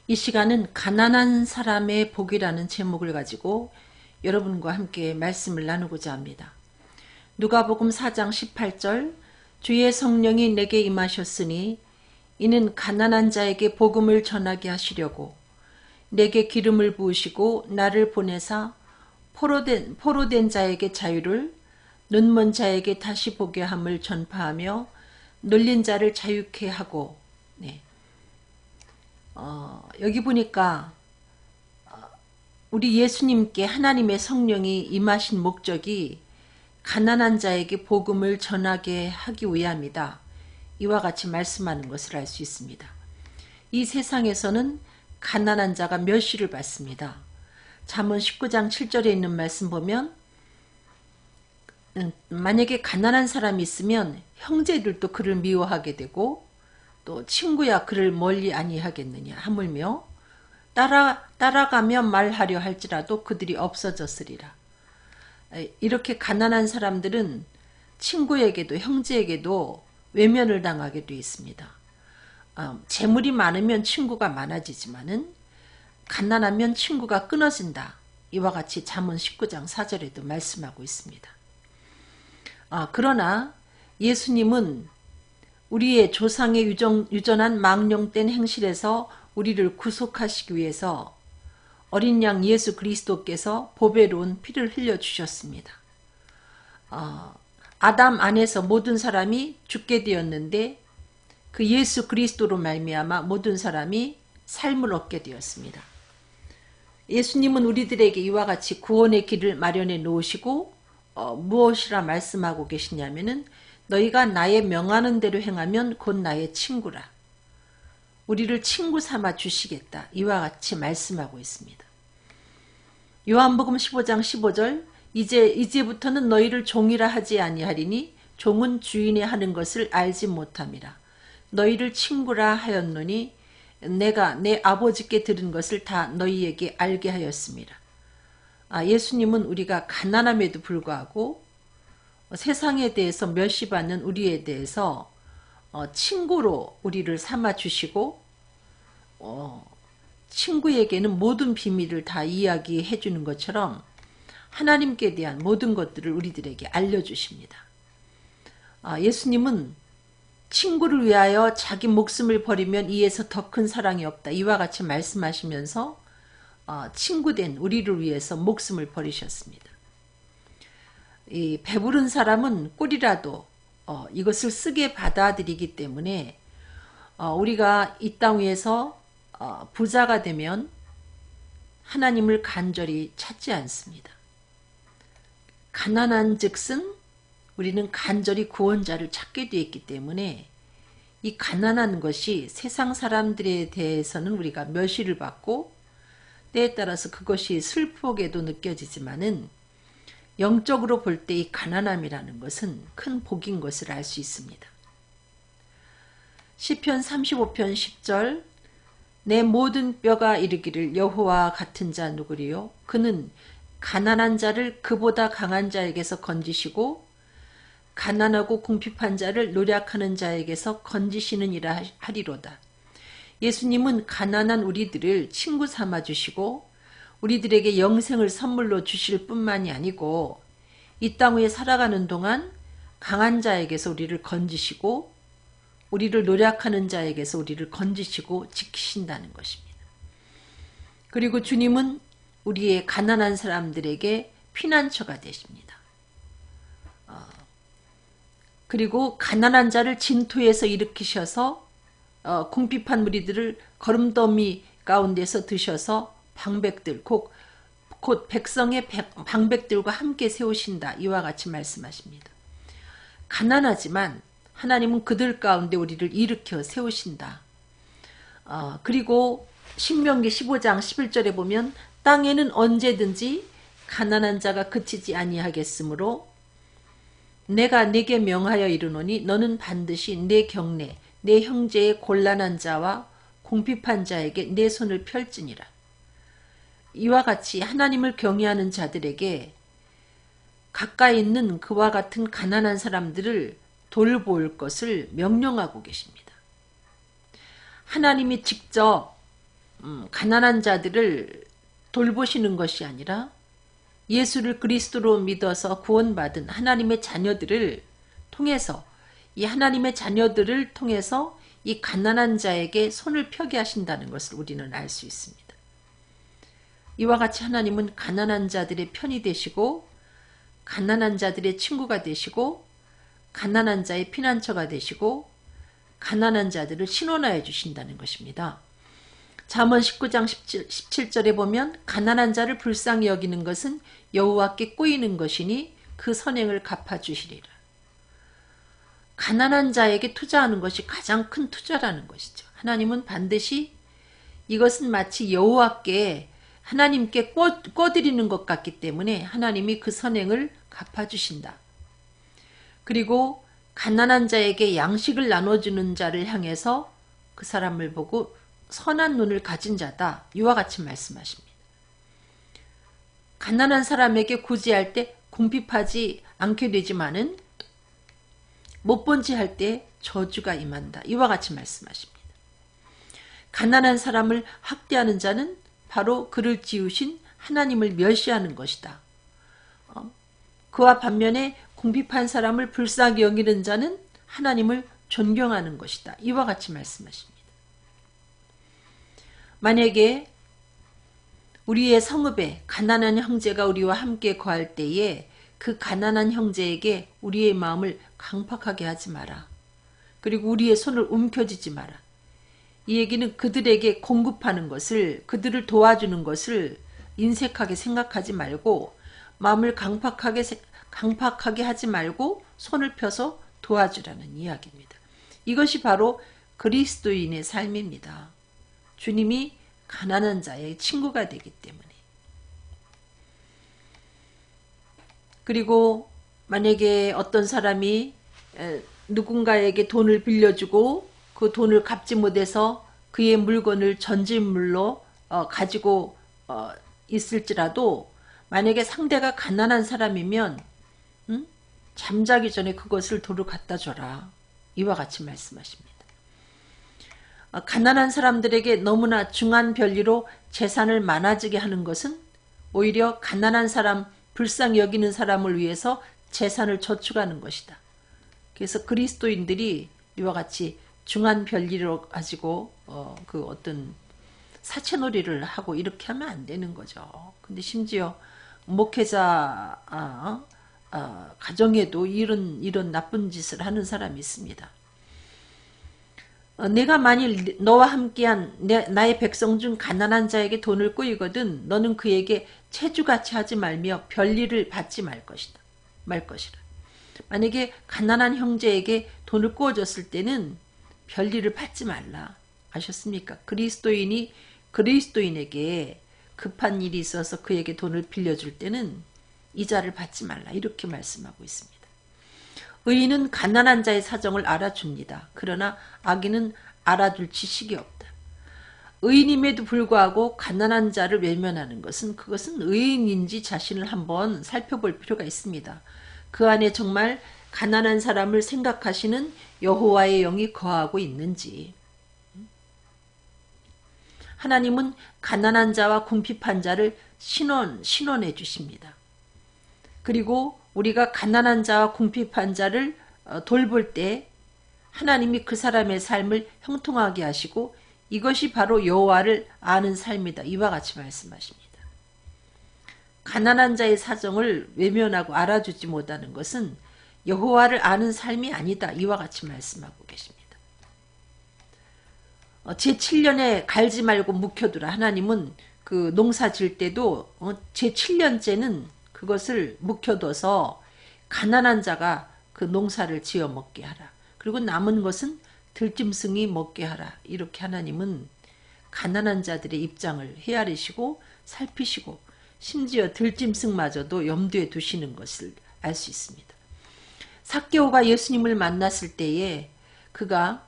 이 시간은 가난한 사람의 복이라는 제목을 가지고 여러분과 함께 말씀을 나누고자 합니다. 누가복음 4장 18절 주의 성령이 내게 임하셨으니 이는 가난한 자에게 복음을 전하게 하시려고 내게 기름을 부으시고 나를 보내사 포로된 자에게 자유를 눈먼 자에게 다시 보게 함을 전파하며 눌린 자를 자유케 하고 여기 보니까 우리 예수님께 하나님의 성령이 임하신 목적이 가난한 자에게 복음을 전하게 하기 위함이다. 이와 같이 말씀하는 것을 알 수 있습니다. 이 세상에서는 가난한 자가 멸시를 받습니다. 잠언 19장 7절에 있는 말씀 보면 만약에 가난한 사람이 있으면 형제들도 그를 미워하게 되고 또 친구야 그를 멀리 아니하겠느냐 하물며 따라가며 말하려 할지라도 그들이 없어졌으리라. 이렇게 가난한 사람들은 친구에게도 형제에게도 외면을 당하게 되어 있습니다. 재물이 많으면 친구가 많아지지만은 가난하면 친구가 끊어진다. 이와 같이 잠언 19장 4절에도 말씀하고 있습니다. 그러나 예수님은 우리의 조상의 유전한 망령된 행실에서 우리를 구속하시기 위해서 어린 양 예수 그리스도께서 보배로운 피를 흘려주셨습니다. 아담 안에서 모든 사람이 죽게 되었는데 그 예수 그리스도로 말미암아 모든 사람이 삶을 얻게 되었습니다. 예수님은 우리들에게 이와 같이 구원의 길을 마련해 놓으시고 무엇이라 말씀하고 계시냐면은 너희가 나의 명하는 대로 행하면 곧 나의 친구라. 우리를 친구 삼아 주시겠다. 이와 같이 말씀하고 있습니다. 요한복음 15장 15절 이제부터는 너희를 종이라 하지 아니하리니 종은 주인의 하는 것을 알지 못함이라. 너희를 친구라 하였노니 내가 내 아버지께 들은 것을 다 너희에게 알게 하였습니다. 예수님은 우리가 가난함에도 불구하고 세상에 대해서 멸시받는 우리에 대해서 친구로 우리를 삼아주시고 친구에게는 모든 비밀을 다 이야기해 주는 것처럼 하나님께 대한 모든 것들을 우리들에게 알려주십니다. 예수님은 친구를 위하여 자기 목숨을 버리면 이에서 더 큰 사랑이 없다. 이와 같이 말씀하시면서 친구된 우리를 위해서 목숨을 버리셨습니다. 이 배부른 사람은 꿀이라도 이것을 쓰게 받아들이기 때문에 우리가 이 땅 위에서 부자가 되면 하나님을 간절히 찾지 않습니다. 가난한 즉슨 우리는 간절히 구원자를 찾게 되어 있기 때문에 이 가난한 것이 세상 사람들에 대해서는 우리가 멸시를 받고 때에 따라서 그것이 슬프게도 느껴지지만은 영적으로 볼 때 이 가난함이라는 것은 큰 복인 것을 알 수 있습니다. 시편 35편 10절 내 모든 뼈가 이르기를 여호와와 같은 자 누구리요? 그는 가난한 자를 그보다 강한 자에게서 건지시고 가난하고 궁핍한 자를 노력하는 자에게서 건지시느니라 하리로다. 예수님은 가난한 우리들을 친구 삼아 주시고 우리들에게 영생을 선물로 주실 뿐만이 아니고 이 땅 위에 살아가는 동안 강한 자에게서 우리를 건지시고 우리를 노력하는 자에게서 우리를 건지시고 지키신다는 것입니다. 그리고 주님은 우리의 가난한 사람들에게 피난처가 되십니다. 그리고 가난한 자를 진토에서 일으키셔서 궁핍한 무리들을 거름더미 가운데서 드셔서 방백들 곧 백성의 방백들과 함께 세우신다. 이와 같이 말씀하십니다. 가난하지만 하나님은 그들 가운데 우리를 일으켜 세우신다. 그리고 신명기 15장 11절에 보면 땅에는 언제든지 가난한 자가 그치지 아니하겠으므로 내가 네게 명하여 이르노니 너는 반드시 내 경내 내 형제의 곤란한 자와 궁핍한 자에게 내 손을 펼지니라. 이와 같이 하나님을 경외하는 자들에게 가까이 있는 그와 같은 가난한 사람들을 돌볼 것을 명령하고 계십니다. 하나님이 직접 가난한 자들을 돌보시는 것이 아니라 예수를 그리스도로 믿어서 구원받은 하나님의 자녀들을 통해서 이 하나님의 자녀들을 통해서 이 가난한 자에게 손을 펴게 하신다는 것을 우리는 알 수 있습니다. 이와 같이 하나님은 가난한 자들의 편이 되시고 가난한 자들의 친구가 되시고 가난한 자의 피난처가 되시고 가난한 자들을 신원하여 주신다는 것입니다. 잠언 19장 17절에 보면 가난한 자를 불쌍히 여기는 것은 여호와께 꼬이는 것이니 그 선행을 갚아주시리라. 가난한 자에게 투자하는 것이 가장 큰 투자라는 것이죠. 하나님은 반드시 이것은 마치 여호와께 하나님께 꿔드리는 것 같기 때문에 하나님이 그 선행을 갚아주신다. 그리고 가난한 자에게 양식을 나눠주는 자를 향해서 그 사람을 보고 선한 눈을 가진 자다. 이와 같이 말씀하십니다. 가난한 사람에게 구제할 때 궁핍하지 않게 되지만은 못 본지 할 때 저주가 임한다. 이와 같이 말씀하십니다. 가난한 사람을 학대하는 자는 바로 그를 지으신 하나님을 멸시하는 것이다. 그와 반면에 궁핍한 사람을 불쌍히 여기는 자는 하나님을 존경하는 것이다. 이와 같이 말씀하십니다. 만약에 우리의 성읍에 가난한 형제가 우리와 함께 거할 때에 그 가난한 형제에게 우리의 마음을 강팍하게 하지 마라. 그리고 우리의 손을 움켜쥐지 마라. 이 얘기는 그들에게 공급하는 것을, 그들을 도와주는 것을 인색하게 생각하지 말고 마음을 강팍하게 하지 말고 손을 펴서 도와주라는 이야기입니다. 이것이 바로 그리스도인의 삶입니다. 주님이 가난한 자의 친구가 되기 때문에. 그리고 만약에 어떤 사람이 누군가에게 돈을 빌려주고 그 돈을 갚지 못해서 그의 물건을 전진물로 가지고 있을지라도 만약에 상대가 가난한 사람이면 잠자기 전에 그것을 도로 갖다 줘라. 이와 같이 말씀하십니다. 가난한 사람들에게 너무나 중한 별리로 재산을 많아지게 하는 것은 오히려 가난한 사람, 불쌍히 여기는 사람을 위해서 재산을 저축하는 것이다. 그래서 그리스도인들이 이와 같이 중한 별리로 가지고 그 어떤 사채놀이를 하고 이렇게 하면 안 되는 거죠. 근데 심지어 목회자 가정에도 이런 나쁜 짓을 하는 사람이 있습니다. 내가 만일 너와 함께한 나의 백성 중 가난한 자에게 돈을 꾸이거든 너는 그에게 체주같이 하지 말며 별리를 받지 말 것이라. 만약에 가난한 형제에게 돈을 꾸어줬을 때는 별리를 받지 말라. 아셨습니까? 그리스도인에게 급한 일이 있어서 그에게 돈을 빌려줄 때는 이자를 받지 말라. 이렇게 말씀하고 있습니다. 의인은 가난한 자의 사정을 알아줍니다. 그러나 악인은 알아둘 지식이 없다. 의인임에도 불구하고 가난한 자를 외면하는 그것은 의인인지 자신을 한번 살펴볼 필요가 있습니다. 그 안에 정말 가난한 사람을 생각하시는 여호와의 영이 거하고 있는지. 하나님은 가난한 자와 궁핍한 자를 신원해 주십니다. 그리고 우리가 가난한 자와 궁핍한 자를 돌볼 때 하나님이 그 사람의 삶을 형통하게 하시고 이것이 바로 여호와를 아는 삶이다. 이와 같이 말씀하십니다. 가난한 자의 사정을 외면하고 알아주지 못하는 것은 여호와를 아는 삶이 아니다. 이와 같이 말씀하고 계십니다. 제7년에 갈지 말고 묵혀두라. 하나님은 그 농사 질 때도 제7년째는 그것을 묵혀둬서 가난한 자가 그 농사를 지어 먹게 하라. 그리고 남은 것은 들짐승이 먹게 하라. 이렇게 하나님은 가난한 자들의 입장을 헤아리시고 살피시고 심지어 들짐승마저도 염두에 두시는 것을 알 수 있습니다. 삭개오가 예수님을 만났을 때에 그가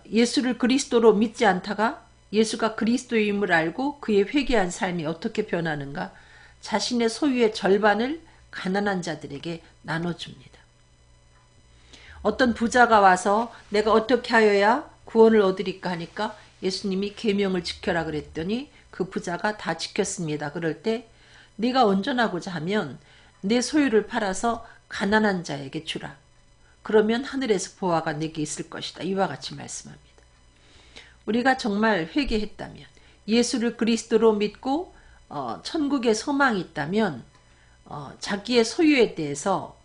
예수를 그리스도로 믿지 않다가 예수가 그리스도임을 알고 그의 회개한 삶이 어떻게 변하는가 자신의 소유의 절반을 가난한 자들에게 나눠줍니다. 어떤 부자가 와서 내가 어떻게 하여야 구원을 얻으리까 하니까 예수님이 계명을 지켜라 그랬더니 그 부자가 다 지켰습니다. 그럴 때 네가 온전하고자 하면 내 소유를 팔아서 가난한 자에게 주라. 그러면 하늘에서 보화가 내게 있을 것이다. 이와 같이 말씀합니다. 우리가 정말 회개했다면, 예수를 그리스도로 믿고 천국에 소망이 있다면 자기의 소유에 대해서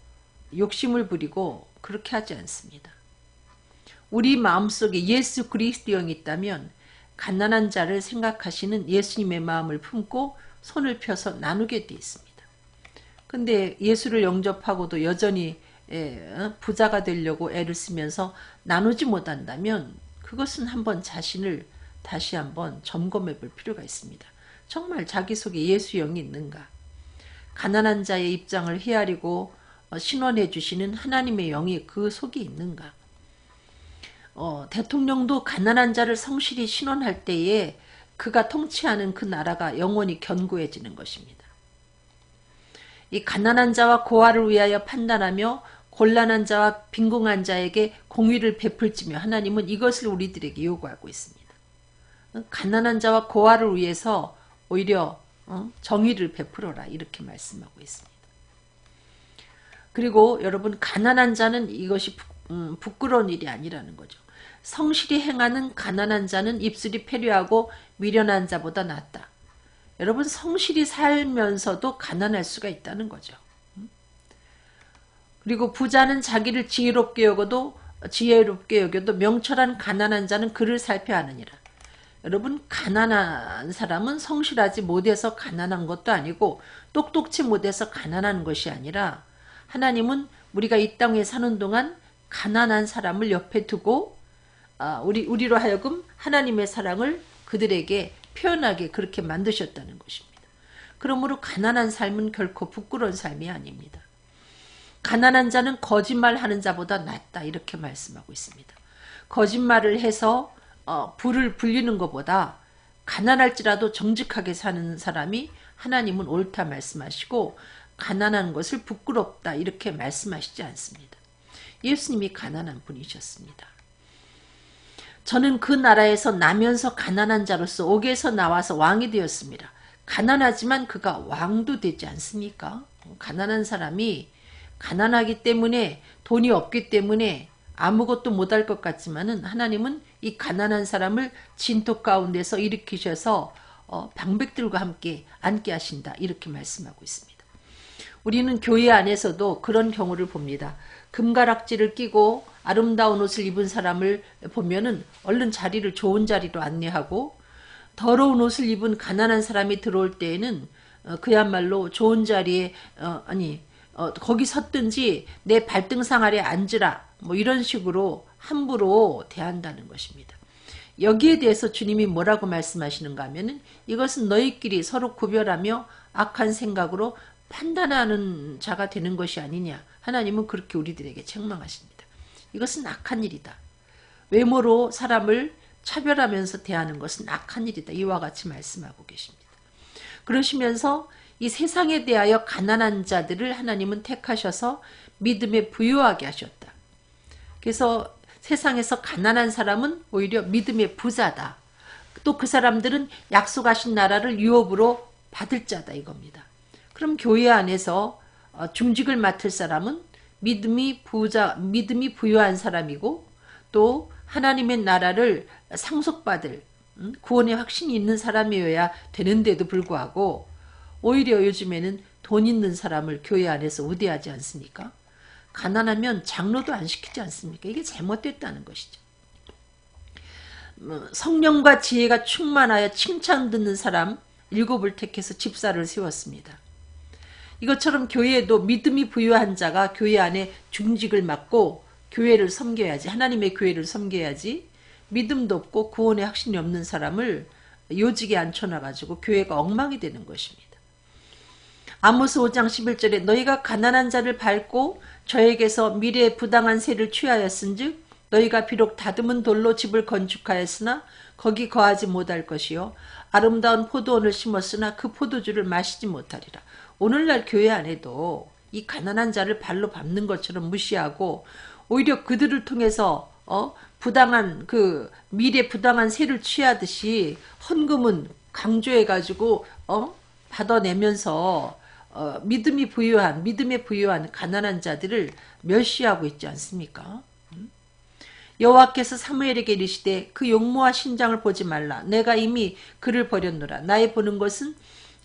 욕심을 부리고 그렇게 하지 않습니다. 우리 마음속에 예수 그리스도 영이 있다면 가난한 자를 생각하시는 예수님의 마음을 품고 손을 펴서 나누게 되어 있습니다. 근데 예수를 영접하고도 여전히 부자가 되려고 애를 쓰면서 나누지 못한다면 그것은 한번 자신을 다시 한번 점검해 볼 필요가 있습니다. 정말 자기 속에 예수 영이 있는가? 가난한 자의 입장을 헤아리고 신원해 주시는 하나님의 영이 그 속에 있는가? 대통령도 가난한 자를 성실히 신원할 때에 그가 통치하는 그 나라가 영원히 견고해지는 것입니다. 이 가난한 자와 고아를 위하여 판단하며 곤란한 자와 빈궁한 자에게 공의를 베풀지며 하나님은 이것을 우리들에게 요구하고 있습니다. 가난한 자와 고아를 위해서 오히려 정의를 베풀어라 이렇게 말씀하고 있습니다. 그리고 여러분, 가난한 자는 이것이 부끄러운 일이 아니라는 거죠. 성실히 행하는 가난한 자는 입술이 패류하고 미련한 자보다 낫다. 여러분, 성실히 살면서도 가난할 수가 있다는 거죠. 그리고 부자는 자기를 지혜롭게 여겨도 명철한 가난한 자는 그를 살펴 하느니라. 여러분, 가난한 사람은 성실하지 못해서 가난한 것도 아니고 똑똑치 못해서 가난한 것이 아니라 하나님은 우리가 이 땅에 사는 동안 가난한 사람을 옆에 두고 우리로 하여금 하나님의 사랑을 그들에게 표현하게 그렇게 만드셨다는 것입니다. 그러므로 가난한 삶은 결코 부끄러운 삶이 아닙니다. 가난한 자는 거짓말하는 자보다 낫다 이렇게 말씀하고 있습니다. 거짓말을 해서 부를 불리는 것보다 가난할지라도 정직하게 사는 사람이 하나님은 옳다 말씀하시고 가난한 것을 부끄럽다 이렇게 말씀하시지 않습니다. 예수님이 가난한 분이셨습니다. 저는 그 나라에서 나면서 가난한 자로서 옥에서 나와서 왕이 되었습니다. 가난하지만 그가 왕도 되지 않습니까? 가난한 사람이 가난하기 때문에 돈이 없기 때문에 아무것도 못할 것 같지만은 하나님은 이 가난한 사람을 진토 가운데서 일으키셔서 방백들과 함께 앉게 하신다 이렇게 말씀하고 있습니다. 우리는 교회 안에서도 그런 경우를 봅니다. 금가락지를 끼고 아름다운 옷을 입은 사람을 보면은 얼른 자리를 좋은 자리로 안내하고 더러운 옷을 입은 가난한 사람이 들어올 때에는 그야말로 좋은 자리에 거기 섰든지 내 발등상 아래 앉으라 뭐 이런 식으로 함부로 대한다는 것입니다. 여기에 대해서 주님이 뭐라고 말씀하시는가 하면은 이것은 너희끼리 서로 구별하며 악한 생각으로 판단하는 자가 되는 것이 아니냐. 하나님은 그렇게 우리들에게 책망하십니다. 이것은 악한 일이다. 외모로 사람을 차별하면서 대하는 것은 악한 일이다. 이와 같이 말씀하고 계십니다. 그러시면서 이 세상에 대하여 가난한 자들을 하나님은 택하셔서 믿음에 부유하게 하셨다. 그래서 세상에서 가난한 사람은 오히려 믿음의 부자다. 또 그 사람들은 약속하신 나라를 유업으로 받을 자다 이겁니다. 그럼 교회 안에서 중직을 맡을 사람은 믿음이 부유한 사람이고 또 하나님의 나라를 상속받을 구원의 확신이 있는 사람이어야 되는데도 불구하고 오히려 요즘에는 돈 있는 사람을 교회 안에서 우대하지 않습니까? 가난하면 장로도 안 시키지 않습니까? 이게 잘못됐다는 것이죠. 성령과 지혜가 충만하여 칭찬 듣는 사람 7을 택해서 집사를 세웠습니다. 이것처럼 교회에도 믿음이 부유한 자가 교회 안에 중직을 맡고 교회를 섬겨야지, 하나님의 교회를 섬겨야지, 믿음도 없고 구원의 확신이 없는 사람을 요직에 앉혀놔가지고 교회가 엉망이 되는 것입니다. 아모스 5장 11절에 너희가 가난한 자를 밟고 저에게서 미래의 부당한 세를 취하였은즉 너희가 비록 다듬은 돌로 집을 건축하였으나 거기 거하지 못할 것이요 아름다운 포도원을 심었으나 그 포도주를 마시지 못하리라. 오늘날 교회 안에도 이 가난한 자를 발로 밟는 것처럼 무시하고 오히려 그들을 통해서 부당한 미래 부당한 세를 취하듯이 헌금은 강조해가지고 받아내면서 믿음에 부유한 가난한 자들을 멸시하고 있지 않습니까? 여호와께서 사무엘에게 이르시되 그 용모와 신장을 보지 말라. 내가 이미 그를 버렸노라. 나의 보는 것은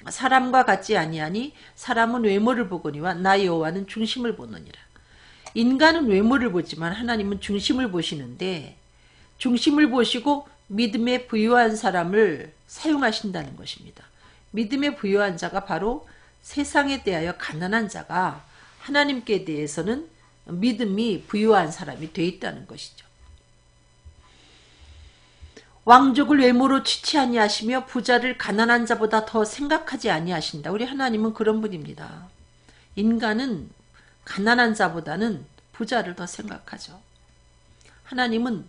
사람과 같지 아니하니 사람은 외모를 보거니와 나 여호와는 중심을 보느니라. 인간은 외모를 보지만 하나님은 중심을 보시는데 중심을 보시고 믿음에 부유한 사람을 사용하신다는 것입니다. 믿음에 부유한 자가 바로 세상에 대하여 가난한 자가 하나님께 대해서는 믿음이 부유한 사람이 되어 있다는 것이죠. 왕족을 외모로 취치 아니하시며 부자를 가난한 자보다 더 생각하지 아니하신다. 우리 하나님은 그런 분입니다. 인간은 가난한 자보다는 부자를 더 생각하죠. 하나님은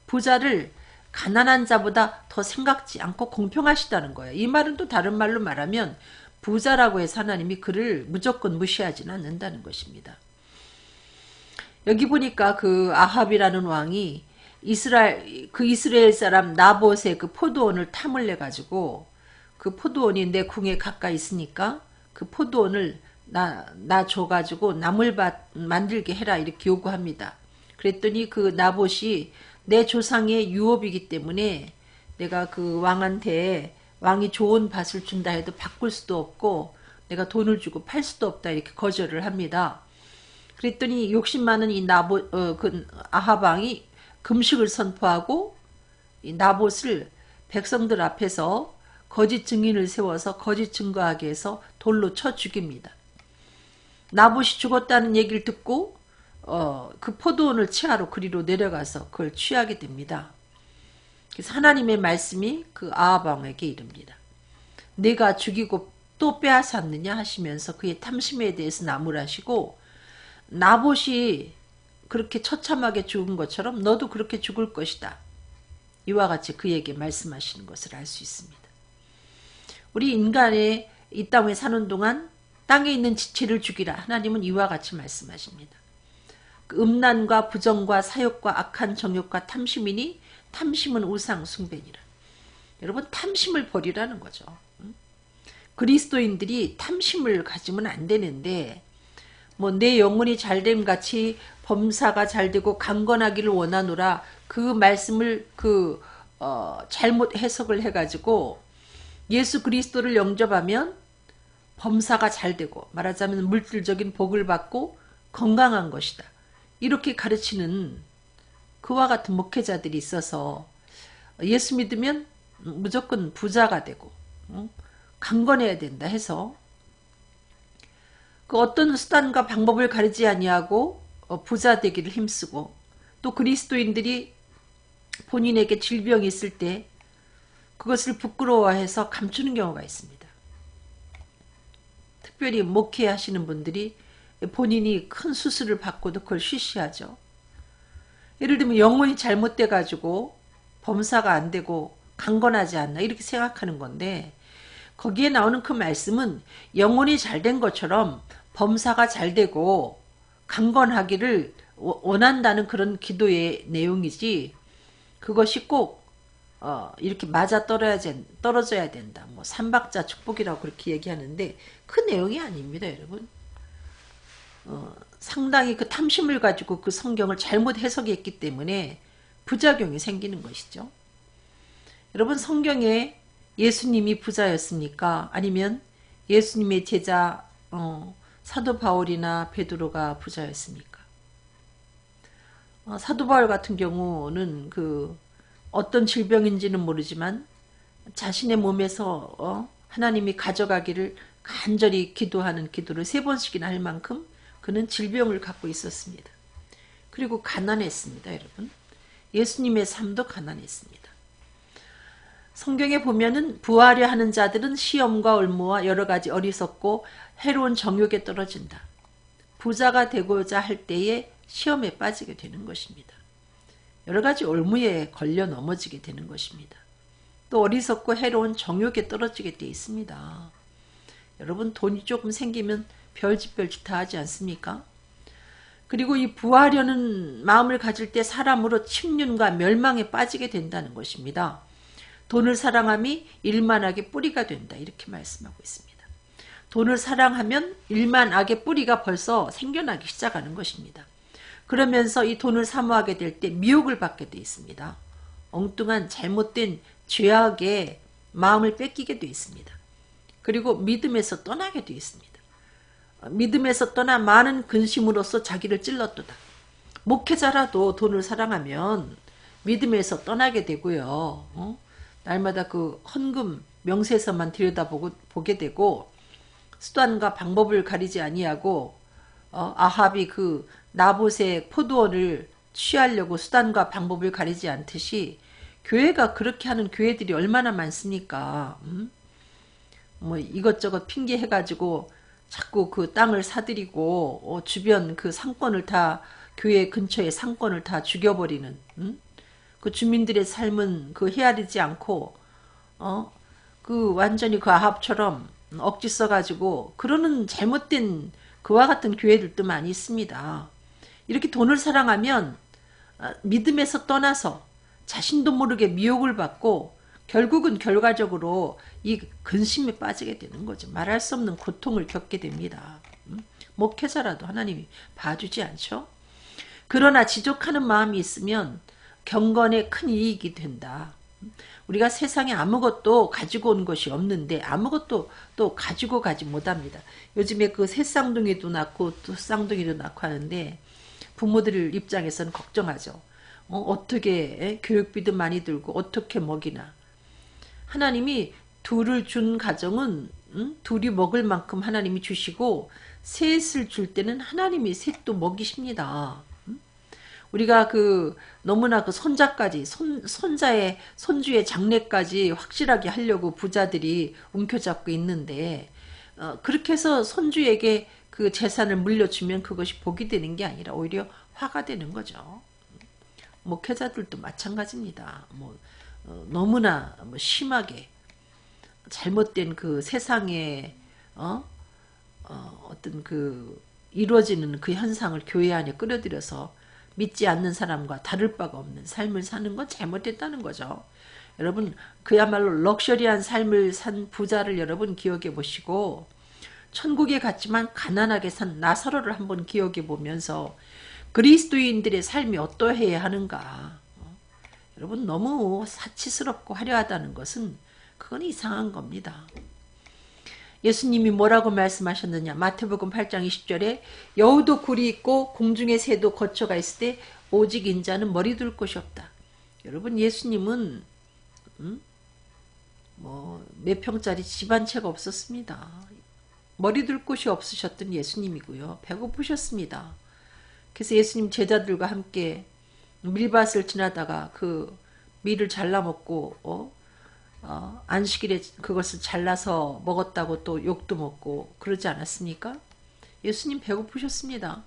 부자를 가난한 자보다 더 생각지 않고 공평하시다는 거예요. 이 말은 또 다른 말로 말하면 부자라고 해서 하나님이 그를 무조건 무시하지는 않는다는 것입니다. 여기 보니까 그 아합이라는 왕이 이스라엘 사람 나봇의 그 포도원을 탐을 내가지고 그 포도원이 내 궁에 가까이 있으니까 그 포도원을 나 줘가지고 나물밭 만들게 해라 이렇게 요구합니다. 그랬더니 그 나봇이 내 조상의 유업이기 때문에 내가 그 왕한테 왕이 좋은 밭을 준다 해도 바꿀 수도 없고 내가 돈을 주고 팔 수도 없다 이렇게 거절을 합니다. 그랬더니 욕심 많은 이 그 아합 왕이 금식을 선포하고 이 나봇을 백성들 앞에서 거짓 증인을 세워서 거짓 증거하게 해서 돌로 쳐 죽입니다. 나봇이 죽었다는 얘기를 듣고 그 포도원을 취하러 그리로 내려가서 그걸 취하게 됩니다. 그래서 하나님의 말씀이 그 아합 왕에게 이릅니다. 내가 죽이고 또 빼앗았느냐 하시면서 그의 탐심에 대해서 나무라시고 나봇이 그렇게 처참하게 죽은 것처럼 너도 그렇게 죽을 것이다. 이와 같이 그에게 말씀하시는 것을 알 수 있습니다. 우리 인간의 이 땅에 사는 동안 땅에 있는 지체를 죽이라. 하나님은 이와 같이 말씀하십니다. 그 음란과 부정과 사욕과 악한 정욕과 탐심이니 탐심은 우상 숭배니라. 여러분 탐심을 버리라는 거죠. 그리스도인들이 탐심을 가지면 안 되는데 뭐 내 영혼이 잘됨 같이 범사가 잘되고 강건하기를 원하노라 그 말씀을 잘못 해석을 해가지고 예수 그리스도를 영접하면 범사가 잘되고 말하자면 물질적인 복을 받고 건강한 것이다. 이렇게 가르치는 그와 같은 목회자들이 있어서 예수 믿으면 무조건 부자가 되고 강건해야 된다 해서 그 어떤 수단과 방법을 가리지 아니하고 부자 되기를 힘쓰고 또 그리스도인들이 본인에게 질병이 있을 때 그것을 부끄러워해서 감추는 경우가 있습니다. 특별히 목회하시는 분들이 본인이 큰 수술을 받고도 그걸 쉬쉬하죠. 예를 들면 영혼이 잘못돼 가지고 범사가 안 되고 강건하지 않나 이렇게 생각하는 건데 거기에 나오는 그 말씀은 영혼이 잘된 것처럼 범사가 잘되고 강건하기를 원한다는 그런 기도의 내용이지 그것이 꼭 이렇게 맞아 떨어져야 된다. 뭐 삼박자 축복이라고 그렇게 얘기하는데 그 내용이 아닙니다, 여러분. 상당히 그 탐심을 가지고 그 성경을 잘못 해석했기 때문에 부작용이 생기는 것이죠. 여러분 성경에 예수님이 부자였습니까? 아니면 예수님의 제자 사도 바울이나 베드로가 부자였습니까? 사도 바울 같은 경우는 그 어떤 질병인지는 모르지만 자신의 몸에서 하나님이 가져가기를 간절히 기도하는 기도를 3번씩이나 할 만큼 그는 질병을 갖고 있었습니다. 그리고 가난했습니다, 여러분. 예수님의 삶도 가난했습니다. 성경에 보면은 부하려 하는 자들은 시험과 올무와 여러 가지 어리석고 해로운 정욕에 떨어진다. 부자가 되고자 할 때에 시험에 빠지게 되는 것입니다. 여러 가지 올무에 걸려 넘어지게 되는 것입니다. 또 어리석고 해로운 정욕에 떨어지게 되어 있습니다. 여러분 돈이 조금 생기면 별짓 다 하지 않습니까? 그리고 이 부하려는 마음을 가질 때 사람으로 침륜과 멸망에 빠지게 된다는 것입니다. 돈을 사랑함이 일만악의 뿌리가 된다. 이렇게 말씀하고 있습니다. 돈을 사랑하면 일만악의 뿌리가 벌써 생겨나기 시작하는 것입니다. 그러면서 이 돈을 사모하게 될 때 미혹을 받게 되어 있습니다. 엉뚱한 잘못된 죄악에 마음을 뺏기게 되어 있습니다. 그리고 믿음에서 떠나게 되어 있습니다. 믿음에서 떠나 많은 근심으로써 자기를 찔렀도다. 목회자라도 돈을 사랑하면 믿음에서 떠나게 되고요. 날마다 그 헌금 명세서만 들여다보게 되고 수단과 방법을 가리지 아니하고 아합이 그 나봇의 포도원을 취하려고 수단과 방법을 가리지 않듯이 교회가 그렇게 하는 교회들이 얼마나 많습니까? 뭐 이것저것 핑계 해가지고 자꾸 그 땅을 사들이고 주변 그 상권을 다 교회 근처의 상권을 다 죽여버리는 그 주민들의 삶은 그 헤아리지 않고 그 완전히 그 아합처럼 억지 써가지고 그러는 잘못된 그와 같은 교회들도 많이 있습니다. 이렇게 돈을 사랑하면 믿음에서 떠나서 자신도 모르게 미혹을 받고 결국은 결과적으로 이 근심에 빠지게 되는 거죠. 말할 수 없는 고통을 겪게 됩니다. 목회자라도 하나님이 봐주지 않죠. 그러나 지족하는 마음이 있으면 경건에 큰 이익이 된다. 우리가 세상에 아무것도 가지고 온 것이 없는데 아무것도 또 가지고 가지 못합니다. 요즘에 그 새 쌍둥이도 낳고 두 쌍둥이도 낳고 하는데 부모들 입장에서는 걱정하죠. 어떻게 교육비도 많이 들고 어떻게 먹이나. 하나님이 둘을 준 가정은 둘이 먹을 만큼 하나님이 주시고 셋을 줄 때는 하나님이 셋도 먹이십니다. 우리가 그 너무나 그 손자까지 손자의 손주의 장례까지 확실하게 하려고 부자들이 움켜잡고 있는데 그렇게 해서 손주에게 그 재산을 물려주면 그것이 복이 되는 게 아니라 오히려 화가 되는 거죠. 목회자들도 마찬가지입니다. 너무나 심하게 잘못된 그 세상에 어떤 그 이루어지는 그 현상을 교회 안에 끌어들여서 믿지 않는 사람과 다를 바가 없는 삶을 사는 건 잘못됐다는 거죠. 여러분 그야말로 럭셔리한 삶을 산 부자를 여러분 기억해 보시고 천국에 갔지만 가난하게 산 나사로를 한번 기억해 보면서 그리스도인들의 삶이 어떠해야 하는가. 여러분 너무 사치스럽고 화려하다는 것은 그건 이상한 겁니다. 예수님이 뭐라고 말씀하셨느냐. 마태복음 8장 20절에 여우도 굴이 있고 공중의 새도 거처가 있을 때 오직 인자는 머리 둘 곳이 없다. 여러분 예수님은 몇 평짜리 집 한 채가 없었습니다. 머리 둘 곳이 없으셨던 예수님이고요. 배고프셨습니다. 그래서 예수님 제자들과 함께 밀밭을 지나다가 그 밀을 잘라 먹고 안식일에 그것을 잘라서 먹었다고 또 욕도 먹고 그러지 않았습니까? 예수님 배고프셨습니다.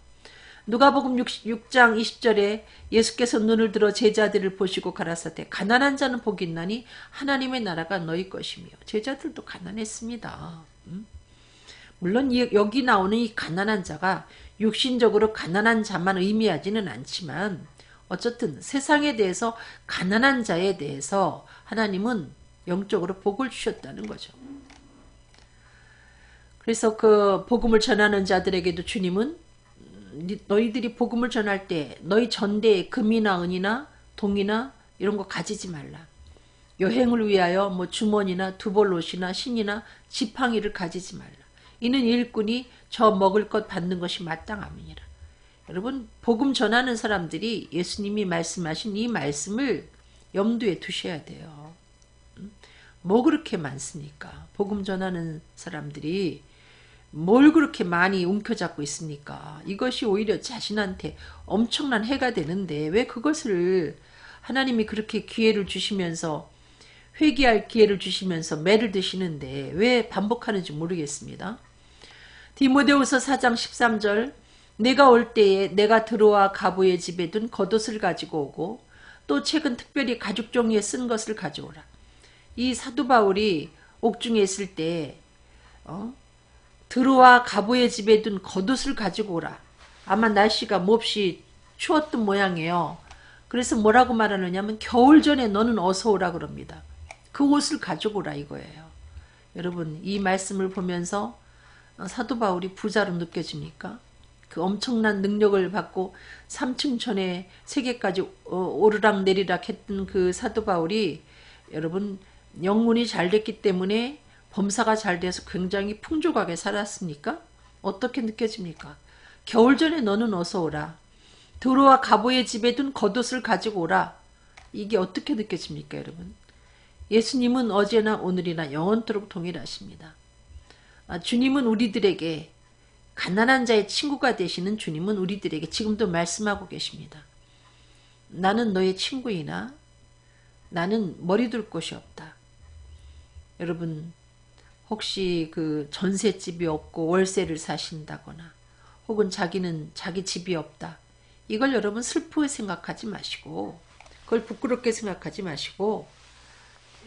누가복음 6장 20절에 예수께서 눈을 들어 제자들을 보시고 가라사대 가난한 자는 복이 있나니 하나님의 나라가 너희 것이며. 제자들도 가난했습니다. 물론 여기 나오는 이 가난한 자가 육신적으로 가난한 자만 의미하지는 않지만 어쨌든 세상에 대해서 가난한 자에 대해서 하나님은 영적으로 복을 주셨다는 거죠. 그래서 그 복음을 전하는 자들에게도 주님은 너희들이 복음을 전할 때 너희 전대에 금이나 은이나 동이나 이런 거 가지지 말라. 여행을 위하여 주머니나 두벌옷이나 신이나 지팡이를 가지지 말라. 이는 일꾼이 저 먹을 것 받는 것이 마땅함이니라. 여러분 복음 전하는 사람들이 예수님이 말씀하신 이 말씀을 염두에 두셔야 돼요. 뭐 그렇게 많습니까? 복음 전하는 사람들이 뭘 그렇게 많이 움켜잡고 있습니까? 이것이 오히려 자신한테 엄청난 해가 되는데 왜 그것을 하나님이 그렇게 기회를 주시면서 회개할 기회를 주시면서 매를 드시는데 왜 반복하는지 모르겠습니다. 디모데후서 4장 13절 내가 올 때에 내가 들어와 가부의 집에 둔 겉옷을 가지고 오고 또 최근 특별히 가죽 종이에 쓴 것을 가져오라. 이 사도 바울이 옥중에 있을 때 들어와 가부의 집에 둔 겉옷을 가지고 오라. 아마 날씨가 몹시 추웠던 모양이에요. 그래서 뭐라고 말하느냐면 겨울 전에 너는 어서 오라 그럽니다. 그 옷을 가지고 오라 이거예요. 여러분 이 말씀을 보면서 사도 바울이 부자로 느껴집니까? 그 엄청난 능력을 받고 삼층천에 세계까지 오르락 내리락 했던 그 사도 바울이 여러분 영문이 잘 됐기 때문에 범사가 잘 돼서 굉장히 풍족하게 살았습니까? 어떻게 느껴집니까? 겨울 전에 너는 어서 오라. 드로와 가보의 집에 둔 겉옷을 가지고 오라. 이게 어떻게 느껴집니까 여러분? 예수님은 어제나 오늘이나 영원토록 동일하십니다. 주님은 우리들에게 가난한 자의 친구가 되시는 주님은 우리들에게 지금도 말씀하고 계십니다. 나는 너의 친구이나 나는 머리 둘 곳이 없다. 여러분 혹시 그 전셋집이 없고 월세를 사신다거나 혹은 자기는 자기 집이 없다. 이걸 여러분 슬프게 생각하지 마시고 그걸 부끄럽게 생각하지 마시고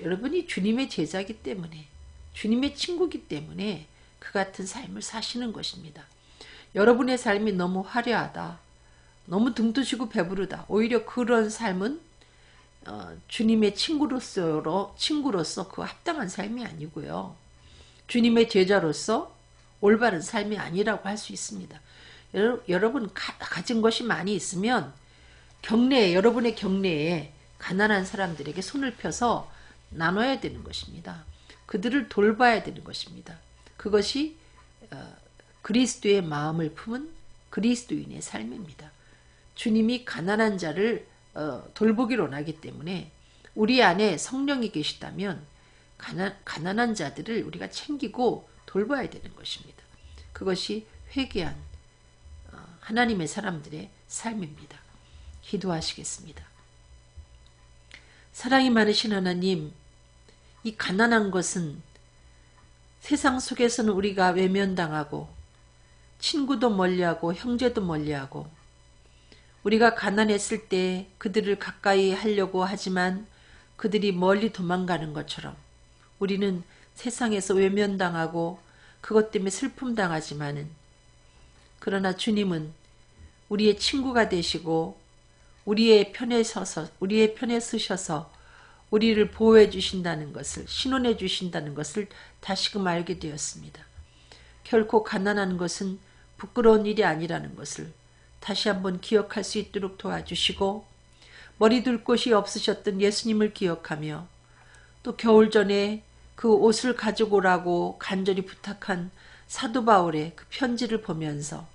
여러분이 주님의 제자이기 때문에 주님의 친구이기 때문에 그 같은 삶을 사시는 것입니다. 여러분의 삶이 너무 화려하다. 너무 등뜨시고 배부르다. 오히려 그런 삶은 주님의 친구로서 그 합당한 삶이 아니고요. 주님의 제자로서 올바른 삶이 아니라고 할 수 있습니다. 여러분 가진 것이 많이 있으면 여러분의 경내에 가난한 사람들에게 손을 펴서 나눠야 되는 것입니다. 그들을 돌봐야 되는 것입니다. 그것이 그리스도의 마음을 품은 그리스도인의 삶입니다. 주님이 가난한 자를 돌보기를 원하기 때문에 우리 안에 성령이 계시다면 가난한 자들을 우리가 챙기고 돌봐야 되는 것입니다. 그것이 회개한 하나님의 사람들의 삶입니다. 기도하시겠습니다. 사랑이 많으신 하나님, 이 가난한 것은 세상 속에서는 우리가 외면당하고 친구도 멀리하고 형제도 멀리하고 우리가 가난했을 때 그들을 가까이 하려고 하지만 그들이 멀리 도망가는 것처럼 우리는 세상에서 외면당하고 그것 때문에 슬픔당하지만은 그러나 주님은 우리의 친구가 되시고 우리의 편에 서셔서 우리를 보호해 주신다는 것을 신원해 주신다는 것을 다시금 알게 되었습니다. 결코 가난한 것은 부끄러운 일이 아니라는 것을 다시 한번 기억할 수 있도록 도와주시고 머리 둘 곳이 없으셨던 예수님을 기억하며 또 겨울 전에 그 옷을 가지고 오라고 간절히 부탁한 사도 바울의 그 편지를 보면서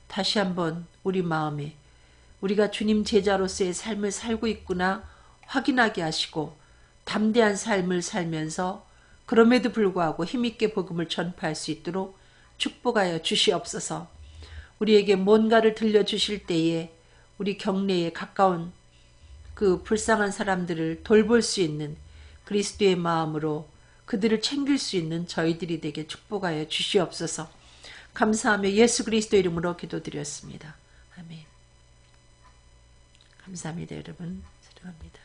다시 한번 우리 마음에 우리가 주님 제자로서의 삶을 살고 있구나 확인하게 하시고 담대한 삶을 살면서 그럼에도 불구하고 힘있게 복음을 전파할 수 있도록 축복하여 주시옵소서. 우리에게 뭔가를 들려주실 때에 우리 경내에 가까운 그 불쌍한 사람들을 돌볼 수 있는 그리스도의 마음으로 그들을 챙길 수 있는 저희들이 되게 축복하여 주시옵소서. 감사하며 예수 그리스도 이름으로 기도드렸습니다. 아멘. 감사합니다 여러분. 사랑합니다.